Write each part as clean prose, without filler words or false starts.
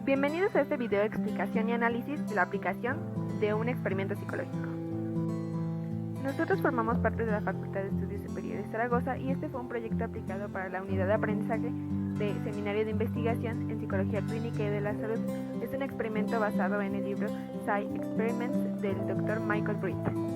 Bienvenidos a este video de explicación y análisis de la aplicación de un experimento psicológico. Nosotros formamos parte de la Facultad de Estudios Superiores de Zaragoza y este fue un proyecto aplicado para la unidad de aprendizaje de Seminario de Investigación en Psicología Clínica y de la Salud. Es un experimento basado en el libro Psy Experiments del Dr. Michael Britt.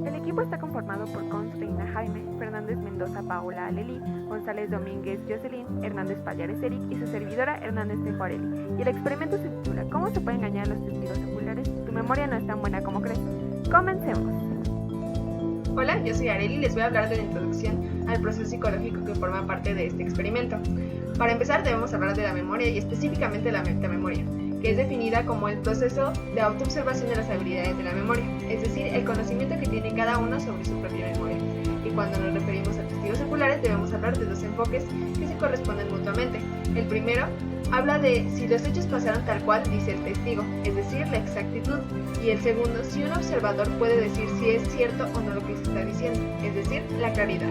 El equipo está conformado por Cons Reina Jaime, Fernández Mendoza Paola Aleli, González Domínguez Jocelyn, Hernández Pallares Eric y su servidora Hernández Tejo Areli. Y el experimento se titula ¿Cómo se puede engañar a los testigos oculares? Tu memoria no es tan buena como crees. Comencemos. Hola, yo soy Areli y les voy a hablar de la introducción al proceso psicológico que forma parte de este experimento. Para empezar debemos hablar de la memoria y específicamente la metamemoria, que es definida como el proceso de autoobservación de las habilidades de la memoria, es decir, el conocimiento que tiene cada uno sobre su propia memoria. Y cuando nos referimos a testigos oculares debemos hablar de dos enfoques que se corresponden mutuamente. El primero habla de si los hechos pasaron tal cual dice el testigo, es decir, la exactitud, y el segundo, si un observador puede decir si es cierto o no lo que se está diciendo, es decir, la claridad.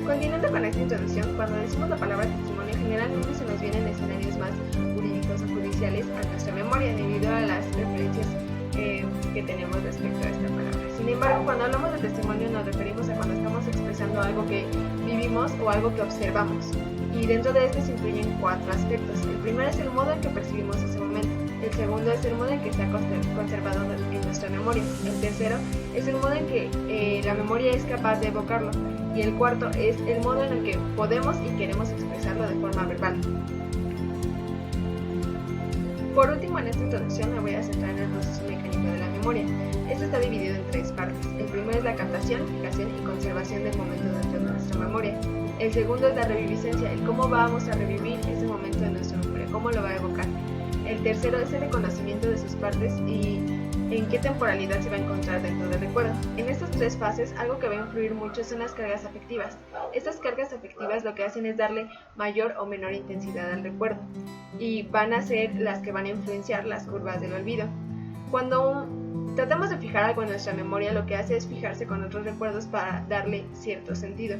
Continuando con esta introducción, cuando decimos la palabra testimonio, generalmente se nos vienen escenarios más jurídicos o judiciales a nuestra memoria debido a las referencias que tenemos respecto a esta palabra. Sin embargo, cuando hablamos de testimonio nos referimos a cuando estamos expresando algo que vivimos o algo que observamos. Y dentro de este se incluyen cuatro aspectos. El primero es el modo en que percibimos ese momento. El segundo es el modo en que está conservado en nuestra memoria. El tercero es el modo en que la memoria es capaz de evocarlo. Y el cuarto es el modo en el que podemos y queremos expresarlo de forma verbal. Por último, en esta introducción me voy a centrar en el proceso mecánico de la memoria. Este está dividido en tres partes. El primero es la captación, fijación y conservación del momento dentro de nuestra memoria. El segundo es la reviviscencia, el cómo vamos a revivir ese momento de nuestra memoria, cómo lo va a evocar. El tercero es el reconocimiento de sus partes y en qué temporalidad se va a encontrar dentro del recuerdo. En estas tres fases, algo que va a influir mucho son las cargas afectivas. Estas cargas afectivas lo que hacen es darle mayor o menor intensidad al recuerdo y van a ser las que van a influenciar las curvas del olvido. Cuando tratamos de fijar algo en nuestra memoria, lo que hace es fijarse con otros recuerdos para darle cierto sentido.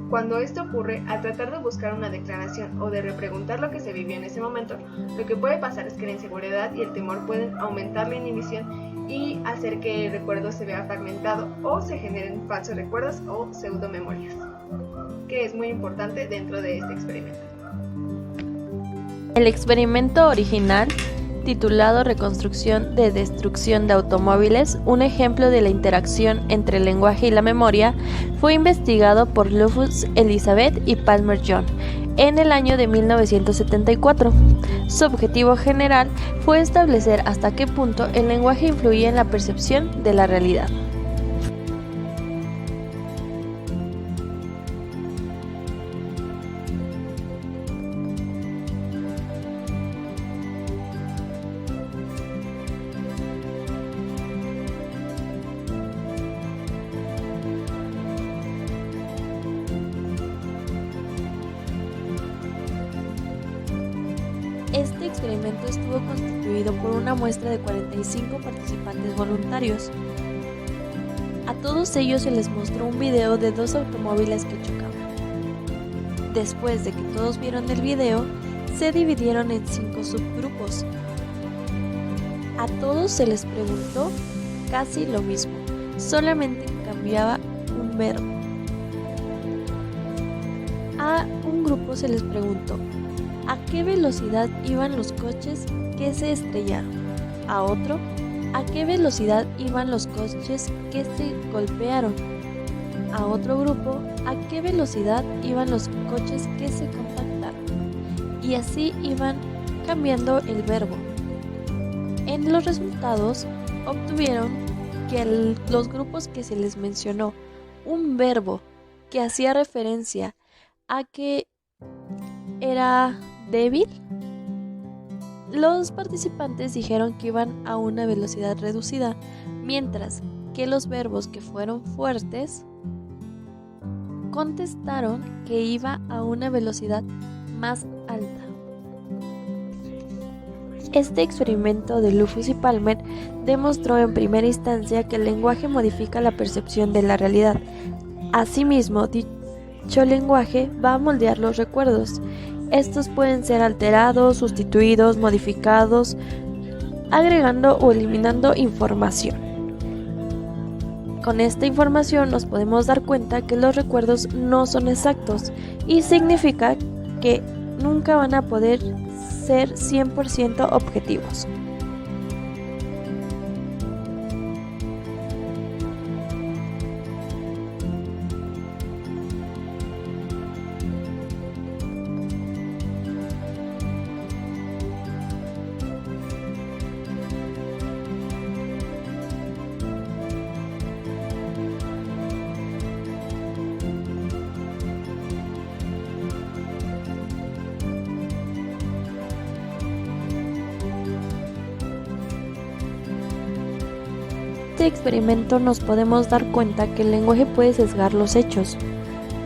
Cuando esto ocurre, al tratar de buscar una declaración o de repreguntar lo que se vivió en ese momento, lo que puede pasar es que la inseguridad y el temor pueden aumentar la inhibición y hacer que el recuerdo se vea fragmentado o se generen falsos recuerdos o pseudomemorias, que es muy importante dentro de este experimento. El experimento original, titulado Reconstrucción de destrucción de automóviles, un ejemplo de la interacción entre el lenguaje y la memoria, fue investigado por Loftus Elizabeth y Palmer John en el año de 1974. Su objetivo general fue establecer hasta qué punto el lenguaje influía en la percepción de la realidad. Este experimento estuvo constituido por una muestra de 45 participantes voluntarios. A todos ellos se les mostró un video de dos automóviles que chocaban. Después de que todos vieron el video, se dividieron en 5 subgrupos. A todos se les preguntó casi lo mismo, solamente cambiaba un verbo. A un grupo se les preguntó ¿a qué velocidad iban los coches que se estrellaron? A otro, ¿a qué velocidad iban los coches que se golpearon? A otro grupo, ¿a qué velocidad iban los coches que se compactaron? Y así iban cambiando el verbo. En los resultados, obtuvieron que los grupos que se les mencionó un verbo que hacía referencia a que era débil, los participantes dijeron que iban a una velocidad reducida, mientras que los verbos que fueron fuertes contestaron que iba a una velocidad más alta. Este experimento de Loftus y Palmer demostró en primera instancia que el lenguaje modifica la percepción de la realidad. Asimismo, dicho lenguaje va a moldear los recuerdos Estos pueden ser alterados, sustituidos, modificados, agregando o eliminando información. Con esta información nos podemos dar cuenta que los recuerdos no son exactos y significa que nunca van a poder ser 100% objetivos. Este experimento nos podemos dar cuenta que el lenguaje puede sesgar los hechos.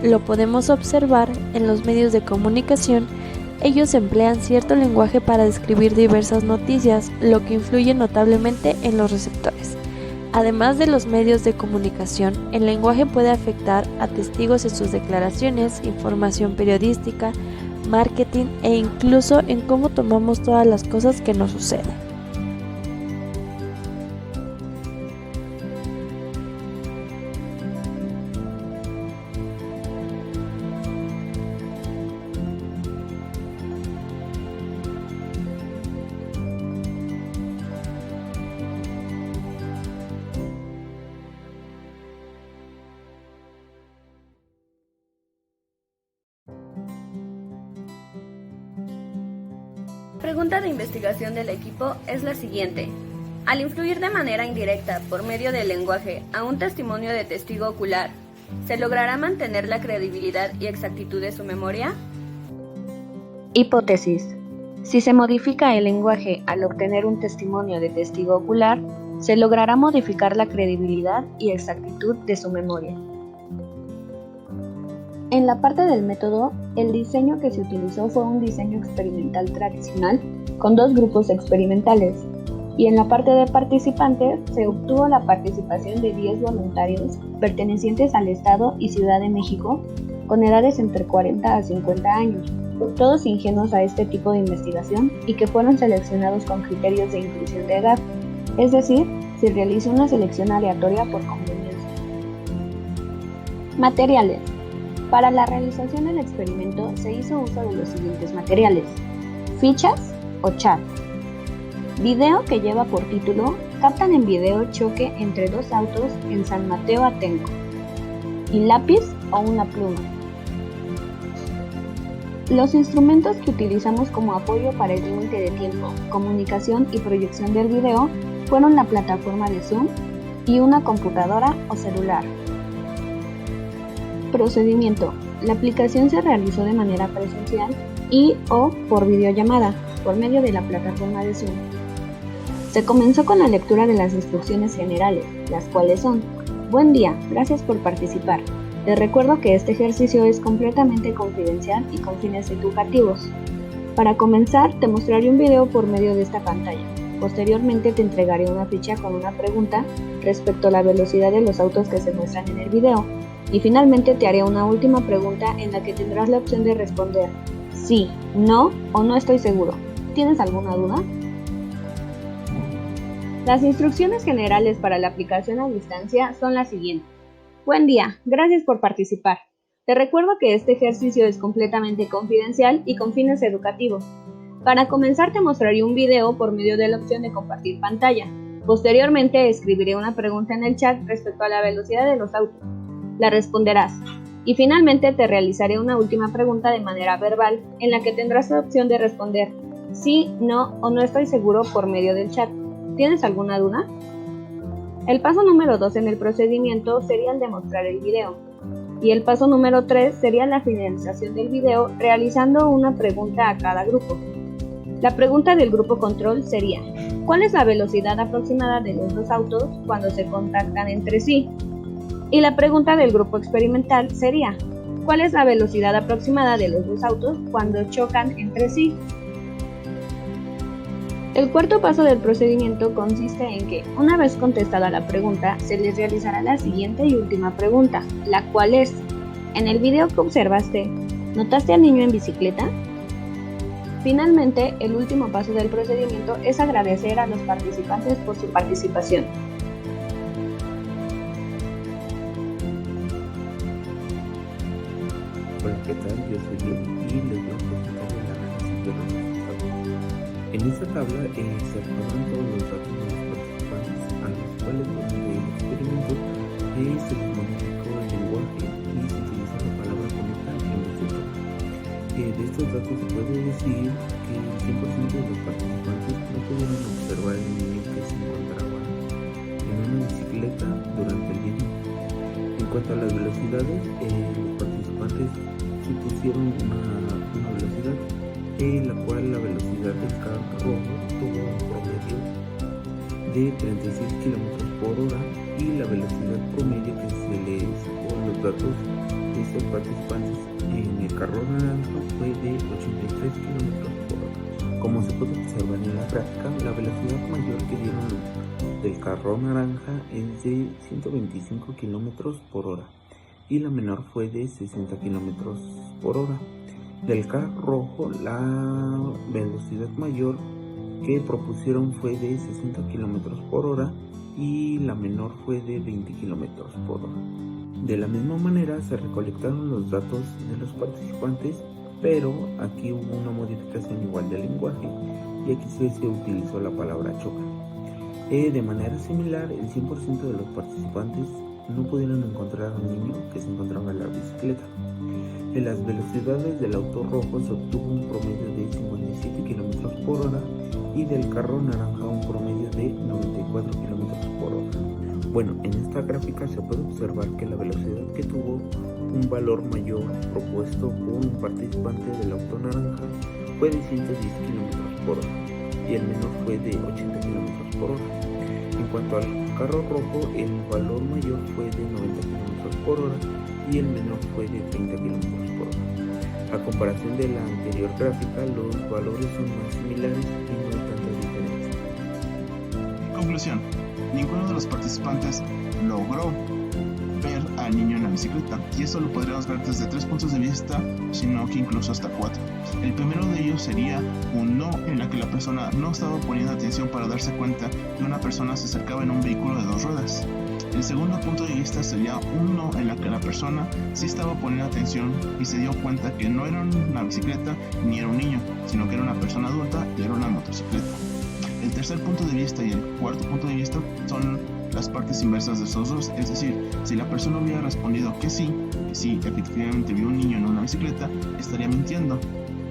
Lo podemos observar en los medios de comunicación. Ellos emplean cierto lenguaje para describir diversas noticias, lo que influye notablemente en los receptores. Además de los medios de comunicación, el lenguaje puede afectar a testigos en sus declaraciones, información periodística, marketing e incluso en cómo tomamos todas las cosas que nos suceden. La pregunta de investigación del equipo es la siguiente. Al influir de manera indirecta por medio del lenguaje a un testimonio de testigo ocular, ¿se logrará mantener la credibilidad y exactitud de su memoria? Hipótesis. Si se modifica el lenguaje al obtener un testimonio de testigo ocular, se logrará modificar la credibilidad y exactitud de su memoria. En la parte del método, el diseño que se utilizó fue un diseño experimental tradicional con 2 grupos experimentales, y en la parte de participantes se obtuvo la participación de 10 voluntarios pertenecientes al Estado y Ciudad de México con edades entre 40 a 50 años, todos ingenuos a este tipo de investigación y que fueron seleccionados con criterios de inclusión de edad, es decir, se realizó una selección aleatoria por conveniencia. Materiales. Para la realización del experimento se hizo uso de los siguientes materiales: fichas o chat, video que lleva por título "Captan en video choque entre 2 autos en San Mateo Atenco", y lápiz o una pluma. Los instrumentos que utilizamos como apoyo para el límite de tiempo, comunicación y proyección del video fueron la plataforma de Zoom y una computadora o celular. Procedimiento. La aplicación se realizó de manera presencial y o por videollamada, por medio de la plataforma de Zoom. Se comenzó con la lectura de las instrucciones generales, las cuales son: buen día, gracias por participar. Te recuerdo que este ejercicio es completamente confidencial y con fines educativos. Para comenzar, te mostraré un video por medio de esta pantalla. Posteriormente te entregaré una ficha con una pregunta respecto a la velocidad de los autos que se muestran en el video. Y finalmente te haré una última pregunta en la que tendrás la opción de responder sí, no o no estoy seguro. ¿Tienes alguna duda? Las instrucciones generales para la aplicación a distancia son las siguientes. Buen día, gracias por participar. Te recuerdo que este ejercicio es completamente confidencial y con fines educativos. Para comenzar te mostraré un video por medio de la opción de compartir pantalla. Posteriormente escribiré una pregunta en el chat respecto a la velocidad de los autos. La responderás. Y finalmente te realizaré una última pregunta de manera verbal en la que tendrás la opción de responder sí, no o no estoy seguro por medio del chat. ¿Tienes alguna duda? El paso número 2 en el procedimiento sería el de mostrar el video. Y el paso número 3 sería la finalización del video realizando una pregunta a cada grupo. La pregunta del grupo control sería: ¿cuál es la velocidad aproximada de los 2 autos cuando se contactan entre sí? Y la pregunta del grupo experimental sería: ¿cuál es la velocidad aproximada de los 2 autos cuando chocan entre sí? El cuarto paso del procedimiento consiste en que, una vez contestada la pregunta, se les realizará la siguiente y última pregunta, la cual es: en el video que observaste, ¿notaste al niño en bicicleta? Finalmente, el último paso del procedimiento es agradecer a los participantes por su participación. Hola, ¿qué tal? Yo soy Diego y les voy a presentar el análisis de los resultados. En esta tabla se recobran todos los datos de los participantes, a los cuales durante el experimento se les modificó el lenguaje y se utilizó la palabra correcta en los hechos. De estos datos se puede decir que el 100% de los participantes no pudieron observar el niño que se encontraba en una bicicleta durante el video. En cuanto a las velocidades, los participantes supusieron una velocidad en la cual la velocidad del carro rojo tuvo un promedio de 36 km por hora y la velocidad promedio que se le sacó a los datos de estos participantes en el carro naranja fue de 83 km por hora. Como se puede observar en la gráfica, la velocidad mayor que dieron del carro naranja es de 125 km por hora y la menor fue de 60 km por hora. Del carro rojo, la velocidad mayor que propusieron fue de 60 km por hora y la menor fue de 20 km por hora. De la misma manera se recolectaron los datos de los participantes, pero aquí hubo una modificación igual del lenguaje y aquí se utilizó la palabra chocan. De manera similar, el 100% de los participantes no pudieron encontrar a un niño que se encontraba en la bicicleta. En las velocidades del auto rojo se obtuvo un promedio de 57 km por hora y del carro naranja un promedio de 94 km por hora. Bueno, en esta gráfica se puede observar que la velocidad que tuvo un valor mayor propuesto por un participante del auto naranja fue de 110 km por hora y el menor fue de 80 km por hora. En cuanto al carro rojo, el valor mayor fue de 90 km por hora y el menor fue de 30 km por hora. A comparación de la anterior gráfica, los valores son más similares y no hay tanta diferencia. Conclusión: ninguno de los participantes logró ver al niño en la bicicleta, y esto lo podríamos ver desde 3 puntos de vista, sino que incluso hasta 4. El primero de ellos sería un no, en la que la persona no estaba poniendo atención para darse cuenta que una persona se acercaba en un vehículo de 2 ruedas. El segundo punto de vista sería un no, en la que la persona sí estaba poniendo atención y se dio cuenta que no era una bicicleta ni era un niño, sino que era una persona adulta y era una motocicleta. El tercer punto de vista y el cuarto punto de vista son las partes inversas de esos dos, es decir, si la persona hubiera respondido que sí, efectivamente vio un niño en una bicicleta, estaría mintiendo.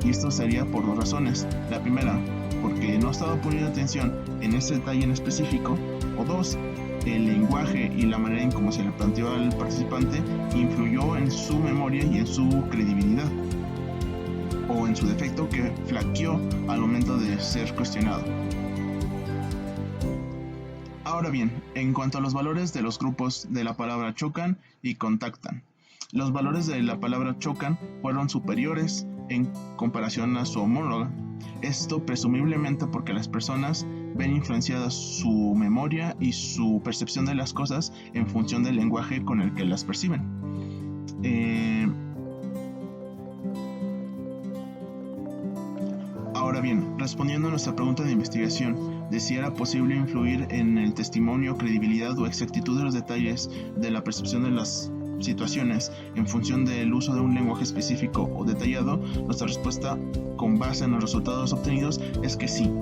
Y esto sería por 2 razones. La primera, porque no estaba poniendo atención en ese detalle en específico, o 2, el lenguaje y la manera en cómo se le planteó al participante influyó en su memoria y en su credibilidad, o en su defecto, que flaqueó al momento de ser cuestionado. Ahora bien, en cuanto a los valores de los grupos de la palabra chocan y contactan, los valores de la palabra chocan fueron superiores en comparación a su homóloga. Esto presumiblemente porque las personas ven influenciadas su memoria y su percepción de las cosas en función del lenguaje con el que las perciben. Ahora bien, respondiendo a nuestra pregunta de investigación de si era posible influir en el testimonio, credibilidad o exactitud de los detalles de la percepción de las situaciones en función del uso de un lenguaje específico o detallado, nuestra respuesta con base en los resultados obtenidos es que sí.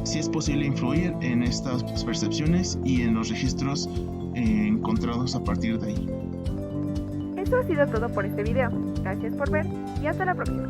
Sí es posible influir en estas percepciones y en los registros encontrados a partir de ahí. Eso ha sido todo por este video. Gracias por ver y hasta la próxima.